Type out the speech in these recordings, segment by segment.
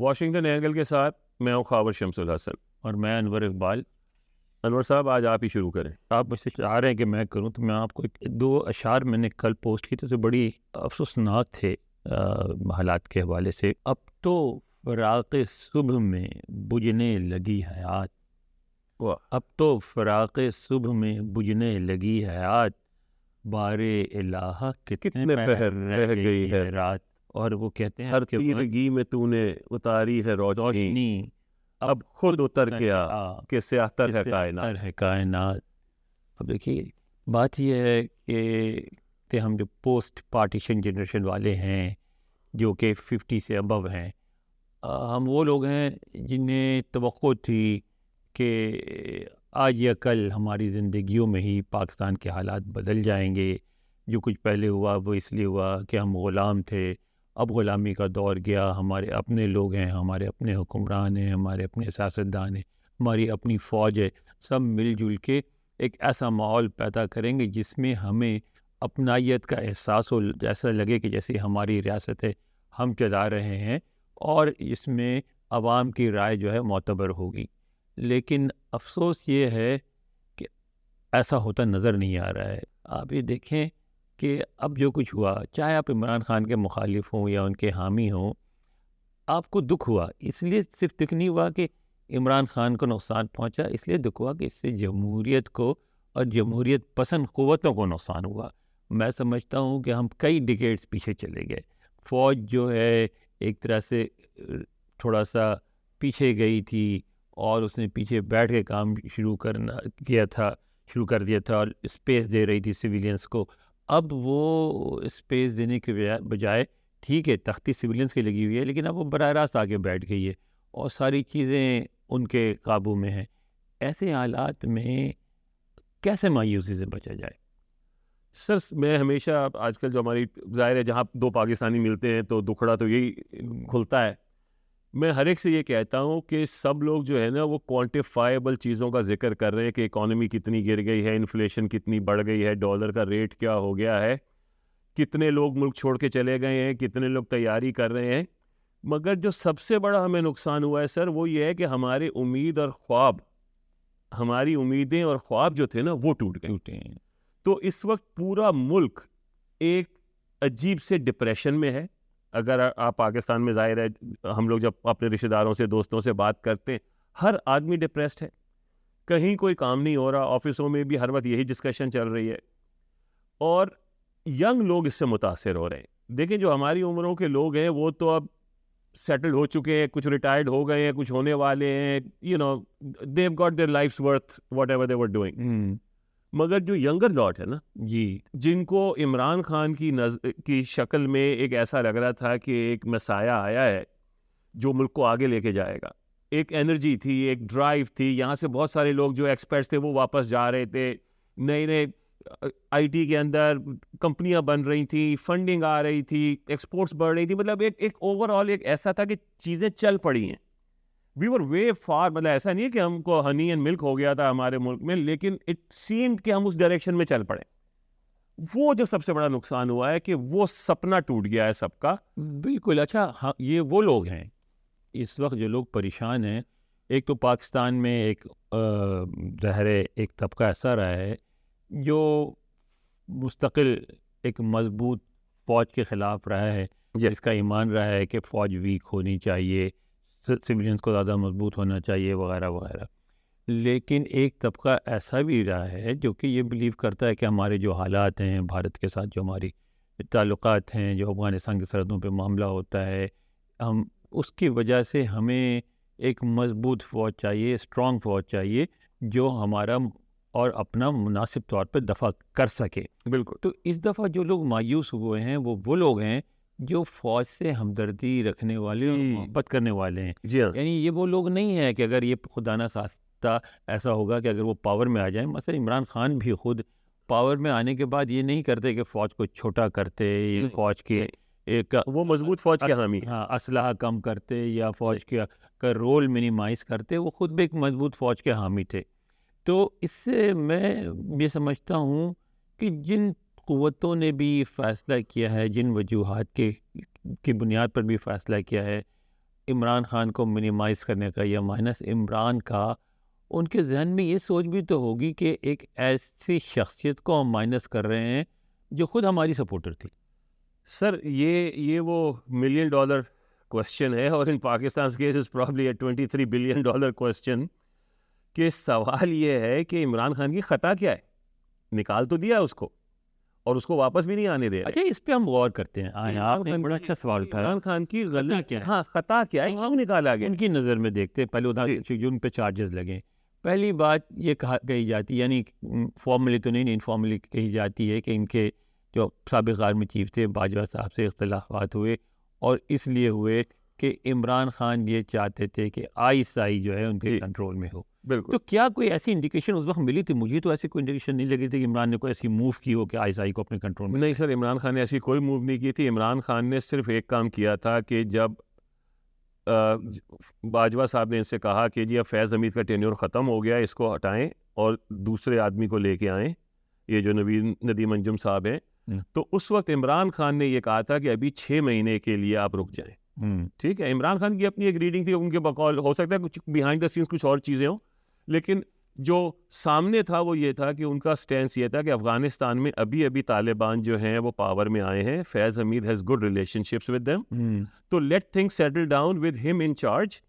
Washington angle کے ساتھ میں ہوں خاور شمس الحسن اور میں انور اقبال. انور صاحب آج آپ ہی شروع کریں. آپ مجھ سے چاہ رہے ہیں کہ میں کروں تو میں آپ کو دو اشعار میں نے کل پوسٹ کی تھے تو بڑی افسوسناک تھے حالات کے حوالے سے. اب تو فراق صبح میں بجھنے لگی حیات, اب تو فراق صبح میں بجھنے لگی حیات, بار الہ کتنے پہر رہ گئی ہے رات. اور وہ کہتے ہیں ہر تیرگی میں تو نے اتاری ہے روشنی, اب خود اتر گیا کہ سیاہ تر ہے کائنات. اب دیکھیے بات یہ ہے کہ ہم جو پوسٹ پارٹیشن جنریشن والے ہیں جو کہ 50 سے ابو ہیں, ہم وہ لوگ ہیں جنہیں توقع تھی کہ آج یا کل ہماری زندگیوں میں ہی پاکستان کے حالات بدل جائیں گے. جو کچھ پہلے ہوا وہ اس لیے ہوا کہ ہم غلام تھے, اب غلامی کا دور گیا, ہمارے اپنے لوگ ہیں, ہمارے اپنے حکمران ہیں, ہمارے اپنے سیاستدان ہیں, ہماری اپنی فوج ہے, سب مل جل کے ایک ایسا ماحول پیدا کریں گے جس میں ہمیں اپنائیت کا احساس ہو, جیسا لگے کہ جیسے ہماری ریاست ہے, ہم چلا رہے ہیں اور اس میں عوام کی رائے جو ہے معتبر ہوگی. لیکن افسوس یہ ہے کہ ایسا ہوتا نظر نہیں آ رہا ہے. آپ یہ دیکھیں کہ اب جو کچھ ہوا, چاہے آپ عمران خان کے مخالف ہوں یا ان کے حامی ہوں, آپ کو دکھ ہوا. اس لیے صرف دکھ نہیں ہوا کہ عمران خان کو نقصان پہنچا, اس لیے دکھ ہوا کہ اس سے جمہوریت کو اور جمہوریت پسند قوتوں کو نقصان ہوا. میں سمجھتا ہوں کہ ہم کئی ڈیکیڈز پیچھے چلے گئے. فوج جو ہے ایک طرح سے تھوڑا سا پیچھے گئی تھی اور اس نے پیچھے بیٹھ کے کام شروع کر دیا تھا اور اسپیس دے رہی تھی سویلینس کو. اب وہ اسپیس دینے کے بجائے ٹھیک ہے تختی سویلینس کی لگی ہوئی ہے, لیکن اب وہ براہ راست آگے بیٹھ گئی ہے اور ساری چیزیں ان کے قابو میں ہیں. ایسے حالات میں کیسے مایوسی سے بچا جائے؟ سر میں ہمیشہ آج کل جو ہماری ظاہر ہے جہاں دو پاکستانی ملتے ہیں تو دکھڑا تو یہی کھلتا ہے. میں ہر ایک سے یہ کہتا ہوں کہ سب لوگ جو ہے نا وہ کوانٹیفائیبل چیزوں کا ذکر کر رہے ہیں کہ اکانومی کتنی گر گئی ہے, انفلیشن کتنی بڑھ گئی ہے, ڈالر کا ریٹ کیا ہو گیا ہے, کتنے لوگ ملک چھوڑ کے چلے گئے ہیں, کتنے لوگ تیاری کر رہے ہیں. مگر جو سب سے بڑا ہمیں نقصان ہوا ہے سر وہ یہ ہے کہ ہمارے امید اور خواب, ہماری امیدیں اور خواب جو تھے نا وہ ٹوٹ گئے. تو اس وقت پورا ملک ایک عجیب سے ڈپریشن میں ہے. اگر آپ پاکستان میں ظاہر ہے ہم لوگ جب اپنے رشتہ داروں سے دوستوں سے بات کرتے ہیں ہر آدمی ڈپریسڈ ہے, کہیں کوئی کام نہیں ہو رہا, آفسوں میں بھی ہر وقت یہی ڈسکشن چل رہی ہے اور ینگ لوگ اس سے متاثر ہو رہے ہیں. دیکھیں جو ہماری عمروں کے لوگ ہیں وہ تو اب سیٹل ہو چکے ہیں, کچھ ریٹائرڈ ہو گئے ہیں, کچھ ہونے والے ہیں, they have got their life's worth whatever they were doing. مگر جو ینگر لاٹ ہے نا جی, جن کو عمران خان کی شکل میں ایک ایسا لگ رہا تھا کہ ایک مسایہ آیا ہے جو ملک کو آگے لے کے جائے گا, ایک انرجی تھی, ایک ڈرائیو تھی, یہاں سے بہت سارے لوگ جو ایکسپرٹس تھے وہ واپس جا رہے تھے, نئے آئی ٹی کے اندر کمپنیاں بن رہی تھیں, فنڈنگ آ رہی تھی, ایکسپورٹس بڑھ رہی تھی, مطلب ایک اوور آل ایک ایسا تھا کہ چیزیں چل پڑی ہیں. وی ور وے فار, مطلب ایسا نہیں ہے کہ ہم کو ہنی اینڈ ملک ہو گیا تھا ہمارے ملک میں, لیکن اٹ سیمڈ کہ ہم اس ڈائریکشن میں چل پڑے. وہ جو سب سے بڑا نقصان ہوا ہے کہ وہ سپنا ٹوٹ گیا ہے سب کا. بالکل. اچھا یہ وہ لوگ ہیں اس وقت جو لوگ پریشان ہیں. ایک تو پاکستان میں ایک ظاہر ایک طبقہ ایسا رہا ہے جو مستقل ایک مضبوط فوج کے خلاف رہا ہے, جس کا ایمان رہا ہے کہ فوج ویک ہونی چاہیے, سویلینس کو زیادہ مضبوط ہونا چاہیے وغیرہ وغیرہ. لیکن ایک طبقہ ایسا بھی رہا ہے جو کہ یہ بلیو کرتا ہے کہ ہمارے جو حالات ہیں بھارت کے ساتھ, جو ہماری تعلقات ہیں, جو افغانستان کی سرحدوں پہ معاملہ ہوتا ہے, ہم اس کی وجہ سے ہمیں ایک مضبوط فوج چاہیے, اسٹرانگ فوج چاہیے جو ہمارا اور اپنا مناسب طور پہ دفاع کر سکے. بالکل. تو اس دفعہ جو لوگ مایوس ہوئے ہیں وہ لوگ ہیں جو فوج سے ہمدردی رکھنے والے اور محبت کرنے والے ہیں. جی ہاں. یعنی یہ وہ لوگ نہیں ہیں کہ اگر یہ خدا نہ خواستہ ایسا ہوگا کہ اگر وہ پاور میں آ جائیں, مثلا عمران خان بھی خود پاور میں آنے کے بعد یہ نہیں کرتے کہ فوج کو چھوٹا کرتے, فوج کے ایک وہ مضبوط فوج کے حامی, ہاں اسلحہ کم کرتے یا فوج کا رول منیمائز کرتے. وہ خود بھی ایک مضبوط فوج کے حامی تھے. تو اس سے میں یہ سمجھتا ہوں کہ جن قوتوں نے بھی فیصلہ کیا ہے, جن وجوہات کی بنیاد پر بھی فیصلہ کیا ہے, عمران خان کو منیمائز کرنے کا یا مائنس عمران کا، ان کے ذہن میں یہ سوچ بھی تو ہوگی کہ ایک ایسی شخصیت کو ہم مائنس کر رہے ہیں جو خود ہماری سپورٹر تھی. سر یہ وہ $1,000,000 کوشچن ہے، اور in Pakistan case is probably $23 billion question, کہ سوال یہ ہے کہ عمران خان کی خطا کیا ہے؟ نکال تو دیا اس کو، اور اس کو واپس بھی نہیں آنے دے رہے. اچھا اس پہ ہم غور کرتے ہیں. آپ نے بڑا اچھا سوال اٹھایا. عمران خان کی خطا غلط کیا ہے؟ ہاں خطا کیا ہے، کیوں نکالا گیا؟ ان کی نظر میں دیکھتے ہیں پہلے ادھر جو ان پہ چارجز لگیں. پہلی بات یہ کہی جاتی ہے، یعنی فارملی تو نہیں انفارملی کہی جاتی ہے کہ ان کے جو سابق آرمی چیف تھے باجوہ صاحب سے اختلافات ہوئے، اور اس لیے ہوئے کہ عمران خان یہ چاہتے تھے کہ ISI جو ہے ان کے کنٹرول میں ہو. بالکل. تو کیا کوئی ایسی انڈیکیشن اس وقت ملی تھی؟ مجھے تو ایسی کوئی انڈیکیشن نہیں لگی تھی کہ عمران نے کوئی ایسی موو کی ہو کہ ISI کو اپنے کنٹرول میں. نہیں سر، عمران خان نے ایسی کوئی موو نہیں کی تھی. عمران خان نے صرف ایک کام کیا تھا کہ جب باجوہ صاحب نے ان سے کہا کہ جی اب فیض حمید کا ٹینیور ختم ہو گیا، اس کو ہٹائیں اور دوسرے آدمی کو لے کے آئیں، یہ جو ندیم انجم صاحب ہیں، تو اس وقت عمران خان نے یہ کہا تھا کہ ابھی 6 مہینے کے لیے آپ رک جائیں. ٹھیک ہے، عمران خان کی اپنی ایک ریڈنگ تھی، ان کے بقول ہو سکتا ہے کچھ بیہائنڈ دا سینس کچھ اور چیزیں ہوں، لیکن جو سامنے تھا وہ یہ تھا کہ ان کا سٹینس یہ تھا کہ افغانستان میں ابھی طالبان جو ہیں وہ پاور میں آئے ہیں، Faiz Hameed has good relationships with them, تو let things settle down with him in charge,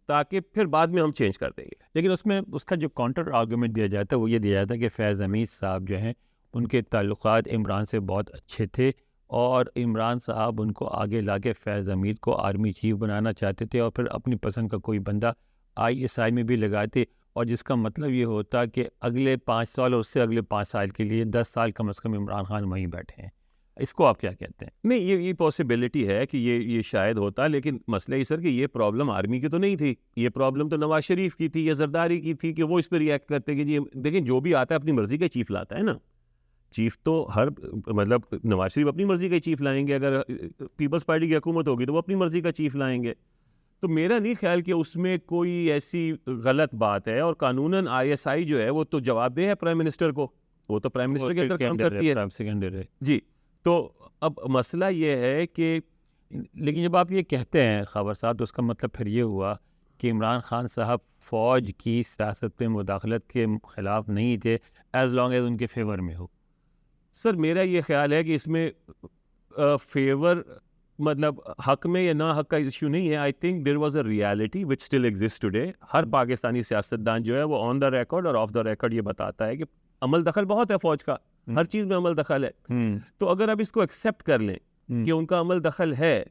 تاکہ پھر بعد میں ہم چینج کر دیں گے. لیکن اس میں اس کا جو کاؤنٹر آرگومنٹ دیا جاتا ہے وہ یہ دیا جاتا ہے کہ فیض حمید صاحب جو ہیں ان کے تعلقات عمران سے بہت اچھے تھے، اور عمران صاحب ان کو آگے لا کے فیض حمید کو آرمی چیف بنانا چاہتے تھے، اور پھر اپنی پسند کا کوئی بندہ ISI میں بھی لگاتے، اور جس کا مطلب یہ ہوتا کہ اگلے 5 سال اور اس سے اگلے 5 سال کے لیے 10 سال کم از کم عمران خان وہیں بیٹھے ہیں. اس کو آپ کیا کہتے ہیں؟ نہیں، یہ پاسبلٹی ہے کہ یہ شاید ہوتا، لیکن مسئلہ یہ سر کہ یہ پرابلم آرمی کی تو نہیں تھی، یہ پرابلم تو نواز شریف کی تھی یا زرداری کی تھی کہ وہ اس پہ ریئیکٹ کرتے کہ جی دیکھیں جو بھی آتا ہے اپنی مرضی کا چیف لاتا ہے نا. چیف تو مطلب نواز شریف اپنی مرضی کا چیف لائیں گے، اگر پیپلز پارٹی کی حکومت ہوگی تو وہ اپنی مرضی کا چیف لائیں گے. تو میرا نہیں خیال کہ اس میں کوئی ایسی غلط بات ہے، اور قانوناً ISI جو ہے وہ تو جواب دہ ہے پرائم منسٹر کو، وہ تو پرائم منسٹر کے اندر کام کرتی ہے. جی، تو اب مسئلہ یہ ہے کہ لیکن جب آپ یہ کہتے ہیں خبر صاحب تو اس کا مطلب پھر یہ ہوا کہ عمران خان صاحب فوج کی سیاست میں مداخلت کے خلاف نہیں تھے ایز لانگ ایز ان کے فیور میں ہو. سر میرا یہ خیال ہے کہ اس میں فیور مطلب حق میں یا نہ حق کا ایشو نہیں ہے. I think there was a reality which still exist today. ہر پاکستانی سیاستدان جو ہے وہ آن دا ریکارڈ اور آف دا ریکارڈ یہ بتاتا ہے کہ عمل دخل بہت ہے فوج کا، ہر چیز میں عمل دخل ہے. تو اگر آپ اس کو ایکسیپٹ کر لیں کہ ان کا عمل دخل ہے،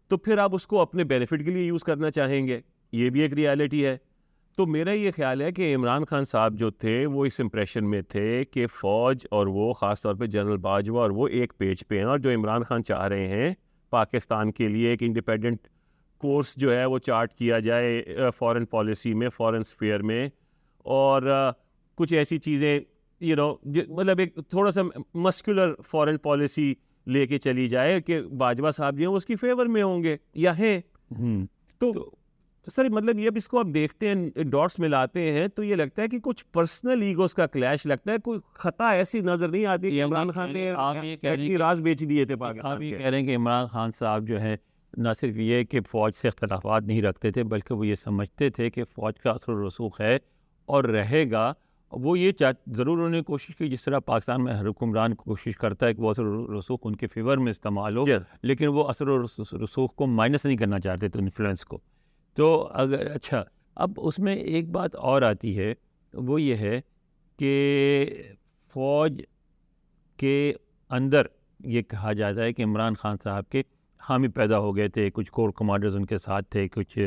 تو پھر آپ اس کو اپنے بینیفٹ کے لیے یوز کرنا چاہیں گے، یہ بھی ایک ریالٹی ہے. تو میرا یہ خیال ہے کہ عمران خان صاحب جو تھے وہ اس امپریشن میں تھے کہ فوج اور وہ خاص طور پہ جنرل باجوہ اور وہ ایک پیج پہ ہیں، اور جو عمران خان چاہ رہے ہیں پاکستان کے لیے ایک انڈیپینڈنٹ کورس جو ہے وہ چارٹ کیا جائے فارن پالیسی میں، فارن اسفیئر میں، اور کچھ ایسی چیزیں مطلب ایک تھوڑا سا مسکولر فارن پالیسی لے کے چلی جائے کہ باجوہ صاحب جو ہیں اس کی فیور میں ہوں گے یا ہیں. تو سر مطلب یہ اب اس کو آپ دیکھتے ہیں، ڈاٹس ملاتے ہیں تو یہ لگتا ہے کہ کچھ پرسنل ایگوز کا کلیش لگتا ہے، کوئی خطا ایسی نظر نہیں آتی کہ عمران خان نے راز بیچ دیے تھے پاکستان. آپ یہ کہہ رہے ہیں کہ عمران خان صاحب جو ہے نہ صرف یہ کہ فوج سے اختلافات نہیں رکھتے تھے، بلکہ وہ یہ سمجھتے تھے کہ فوج کا اثر و رسوخ ہے اور رہے گا. وہ یہ ضرور انہوں نے کوشش کی جس طرح پاکستان میں ہر حکمران کوشش کرتا ہے کہ وہ اثر و رسوخ ان کے فیور میں استعمال ہو، لیکن وہ اثر و رسوخ کو مائنس نہیں کرنا چاہتے تھے، انفلوئنس کو. تو اگر اچھا اب اس میں ایک بات اور آتی ہے، وہ یہ ہے کہ فوج کے اندر یہ کہا جاتا ہے کہ عمران خان صاحب کے حامی پیدا ہو گئے تھے، کچھ کور کمانڈرز ان کے ساتھ تھے، کچھ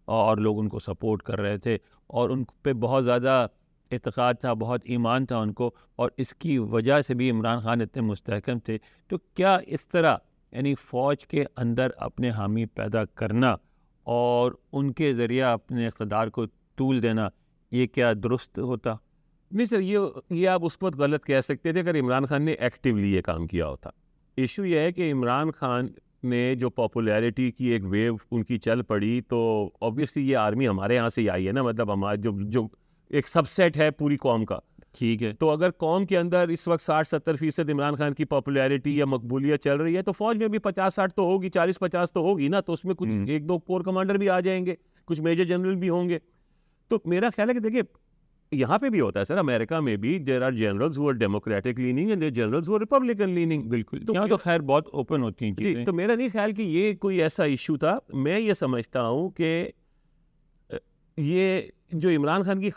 اور لوگ ان کو سپورٹ کر رہے تھے، اور ان پہ بہت زیادہ اعتقاد تھا، بہت ایمان تھا ان کو، اور اس کی وجہ سے بھی عمران خان اتنے مستحکم تھے. تو کیا اس طرح یعنی فوج کے اندر اپنے حامی پیدا کرنا اور ان کے ذریعہ اپنے اقتدار کو طول دینا، یہ کیا درست ہوتا؟ نہیں سر، یہ آپ اس وقت غلط کہہ سکتے تھے اگر عمران خان نے ایکٹیولی یہ کام کیا ہوتا. ایشو یہ ہے کہ عمران خان نے جو پاپولیرٹی کی ایک ویو ان کی چل پڑی، تو آبویسلی یہ آرمی ہمارے یہاں سے ہی آئی ہے نا، مطلب ہمارا جو ایک سب سیٹ ہے پوری قوم کا، ٹھیک ہے. تو اگر قوم کے اندر اس وقت 60-70% عمران خان کی پاپولیرٹی یا مقبولیت چل رہی ہے تو فوج میں بھی 50-60 تو ہوگی, 40-50 تو ہوگی نا, تو اس میں کچھ 1-2 کور کمانڈر بھی آ جائیں گے, کچھ میجر جنرل بھی ہوں گے. تو میرا خیال ہے کہ دیکھیے یہاں پہ بھی ہوتا ہے سر, امریکہ میں بھی there are generals who are democratic leaning and there generals who are republican leaning. بالکل, یہاں تو خیر بہت اوپن ہوتی ہیں چیزیں. تو میرا نہیں خیال کہ یہ کوئی ایسا ایشو تھا. میں یہ سمجھتا ہوں کہ یہ جو عمران خان کی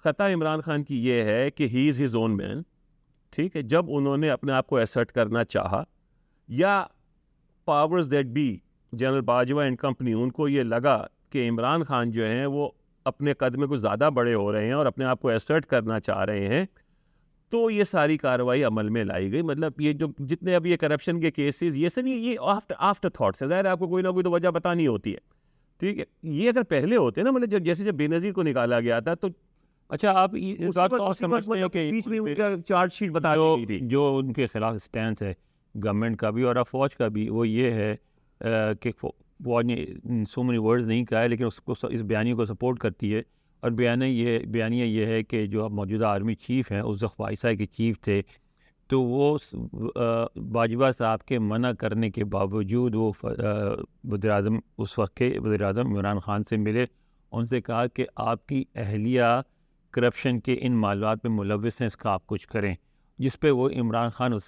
خطا عمران خان کی یہ ہے کہ ہی از ہز اون مین. ٹھیک ہے, جب انہوں نے اپنے آپ کو ایسرٹ کرنا چاہا یا powers that be general Bajwa and company ان کو یہ لگا کہ عمران خان جو ہیں وہ اپنے قد میں کچھ زیادہ بڑے ہو رہے ہیں اور اپنے آپ کو ایسرٹ کرنا چاہ رہے ہیں, تو یہ ساری کارروائی عمل میں لائی گئی. مطلب یہ جو جتنے اب یہ کرپشن کے کیسز یہ سر یہ آفٹر تھاٹس ہے, ظاہر ہے آپ کو کوئی نہ کوئی تو وجہ بتانی ہوتی ہے. ٹھیک ہے, یہ اگر پہلے ہوتے نا, مطلب جیسے جب بے نظیر کو نکالا گیا تھا تو اچھا آپ اس بات کو سمجھتے ہو کہ بیچ میں ان کا چارج شیٹ بتا دی تھی جو ان کے خلاف سٹینس ہے گورنمنٹ کا بھی اور فوج کا بھی, وہ یہ ہے کہ فوج نے سو مینی ورڈز نہیں کہا ہے لیکن اس کو اس بیانیے کو سپورٹ کرتی ہے. اور بیانیہ یہ ہے کہ جو موجودہ آرمی چیف ہیں اس وائسا کے چیف تھے, تو وہ باجوہ صاحب کے منع کرنے کے باوجود وہ وزیر اعظم اس وقت کے وزیر اعظم عمران خان سے ملے, ان سے کہا کہ آپ کی اہلیہ کرپشن کے ان معاملات میں ملوث ہیں, اس کا آپ کچھ کریں, جس پہ وہ عمران خان ان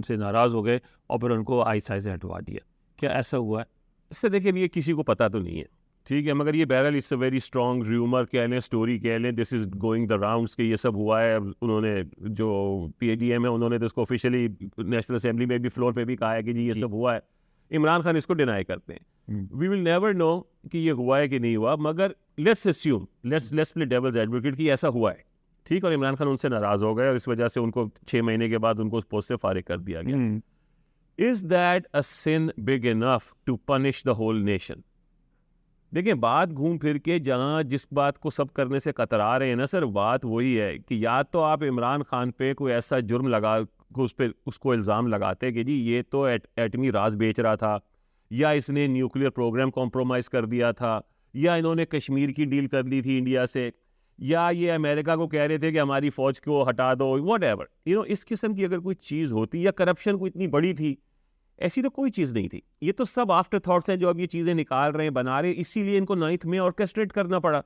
سے ناراض ہو گئے اور پھر ان کو آئی سے ہٹوا دیا. کیا ایسا ہوا ہے؟ اس سے دیکھیں یہ کسی کو پتہ تو نہیں ہے, ٹھیک ہے, مگر یہ بہرحال اس سے ویری اسٹرانگ ریومر کہہ لیں, اسٹوری کہہ لیں, دس از گوئنگ دا راؤنڈس کہ یہ سب ہوا ہے. انہوں نے جو پی ڈی ایم ہے انہوں نے تو اس کو آفیشیلی نیشنل اسمبلی میں بھی فلور پہ بھی کہا ہے کہ جی یہ سب ہوا ہے. عمران خان اس کو ڈینائی کرتے ہیں. وی ول نیور نو کہ یہ ہوا ہے کہ نہیں ہوا, مگر let's assume, let's play devil's advocate کہ ایسا ہوا ہے. ٹھیک, اور عمران خان ان سے ناراض ہو گئے اور اس وجہ سے ان کو 6 مہینے کے بعد ان کو اس پوسٹ سے فارغ کر دیا گیا. Is that a sin big enough to punish the whole nation? دیکھیں بات گھوم پھر کے جہاں جس بات کو سب کرنے سے کترا رہے ہیں نا سر, بات وہی ہے کہ یا تو آپ عمران خان پہ کوئی ایسا جرم لگا اس کو الزام لگاتے کہ جی یہ تو ایٹمی راز بیچ رہا تھا, یا اس نے نیوکلیئر پروگرام کمپرومائز کر دیا تھا, یا انہوں نے کشمیر کی ڈیل کر لی تھی انڈیا سے, یا یہ امریکہ کو کہہ رہے تھے کہ ہماری فوج کو ہٹا دو, واٹ ایور اس قسم کی اگر کوئی چیز ہوتی, یا کرپشن کوئی اتنی بڑی تھی, ایسی تو کوئی چیز نہیں تھی. یہ تو سب آفٹر تھاٹس ہیں جو اب یہ چیزیں نکال رہے ہیں, بنا رہے ہیں, اسی لیے ان کو 9th میں آرکیسٹریٹ کرنا پڑا,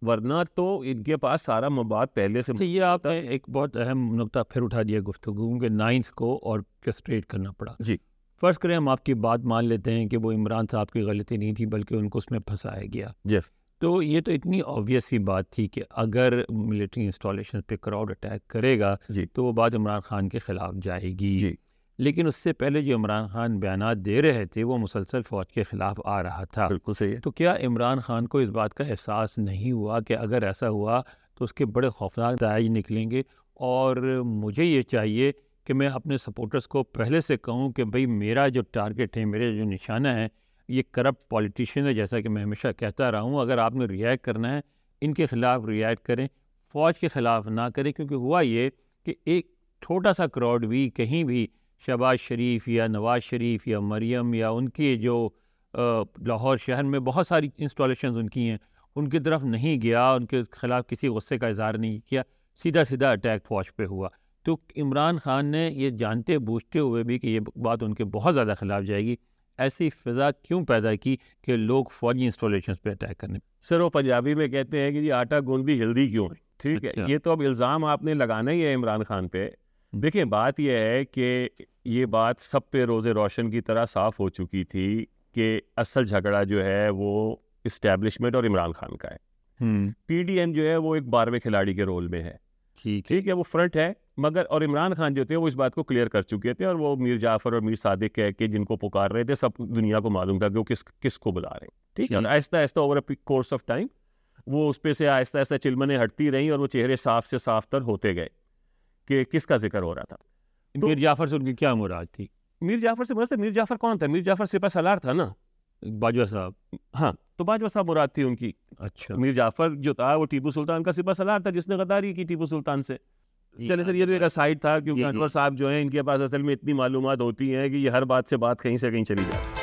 ورنہ تو ان کے پاس سارا مباد پہلے سے. یہ آپ نے ایک بہت اہم نقطہ پھر اٹھا دیا گفتگو کہ 9th کو آرکیسٹریٹ کرنا پڑا. جی فرض کریں ہم آپ کی بات مان لیتے ہیں کہ وہ عمران صاحب کی غلطی نہیں تھی بلکہ ان کو اس میں پھنسایا گیا. تو یہ تو اتنی آبویس سی بات تھی کہ اگر ملٹری انسٹالیشن پہ کراؤڈ اٹیک کرے گا تو وہ بات عمران خان کے خلاف جائے گی. لیکن اس سے پہلے جو عمران خان بیانات دے رہے تھے وہ مسلسل فوج کے خلاف آ رہا تھا. بالکل صحیح ہے. تو کیا عمران خان کو اس بات کا احساس نہیں ہوا کہ اگر ایسا ہوا تو اس کے بڑے خوفناک نتائج نکلیں گے؟ اور مجھے یہ چاہیے کہ میں اپنے سپورٹرز کو پہلے سے کہوں کہ بھئی میرا جو ٹارگٹ ہے, میرے جو نشانہ ہے, یہ کرپٹ پولیٹیشین ہے. جیسا کہ میں ہمیشہ کہتا رہا ہوں, اگر آپ نے ریئیکٹ کرنا ہے ان کے خلاف ریئیکٹ کریں, فوج کے خلاف نہ کریں. کیونکہ ہوا یہ کہ ایک چھوٹا سا کراؤڈ بھی کہیں بھی شہباز شریف یا نواز شریف یا مریم یا ان کی جو لاہور شہر میں بہت ساری انسٹالیشنز ان کی ہیں, ان کی طرف نہیں گیا, ان کے خلاف کسی غصے کا اظہار نہیں کیا, سیدھا اٹیک فوج پہ ہوا. تو عمران خان نے یہ جانتے بوجھتے ہوئے بھی کہ یہ بات ان کے بہت زیادہ خلاف جائے گی, ایسی فضا کیوں پیدا کی کہ لوگ فوجی انسٹالیشنز پہ اٹیک کرنے؟ سر وہ پنجابی میں کہتے ہیں کہ جی آٹا گوند بھی ہلدی کیوں ہے. ٹھیک ہے, یہ تو اب الزام آپ نے لگانا ہی ہے عمران خان پہ. دیکھیں بات یہ ہے کہ یہ بات سب پہ روز روشن کی طرح صاف ہو چکی تھی کہ اصل جھگڑا جو ہے وہ اسٹیبلشمنٹ اور عمران خان کا ہے. پی ڈی ایم جو ہے وہ ایک 12ویں کھلاڑی کے رول میں ہے. ٹھیک ہے, وہ فرنٹ ہے, مگر اور عمران خان جو تھے وہ اس بات کو کلیئر کر چکے تھے, اور وہ میر جعفر اور میر صادق کہہ کے جن کو پکار رہے تھے سب دنیا کو معلوم تھا کہ وہ کس کو بلا رہے ہیں. ٹھیک ہے, آہستہ آہستہ over a course of time وہ اس پہ سے آہستہ آہستہ چلمنیں ہٹتی رہیں اور وہ چہرے صاف سے صاف تر ہوتے گئے کہ کس کا ذکر ہو رہا تھا. میر جعفر سے ان کی کیا مراد تھی؟ میر جعفر سے مراد, میر جعفر کون تھا؟ میر جعفر سپہ سالار تھا نا, باجوہ صاحب. ہاں, تو باجوہ صاحب مراد تھی ان کی. اچھا, میر جعفر جو تھا وہ ٹیپو سلطان کا سپہ سالار تھا جس نے غداری کی ٹیپو سلطان سے. چلے سر, یہ تو ایک سائڈ تھا, کیونکہ انور صاحب جو ہیں ان کے پاس اصل میں اتنی معلومات ہوتی ہیں کہ یہ ہر بات سے بات کہیں سے کہیں چلی جاتی ہے.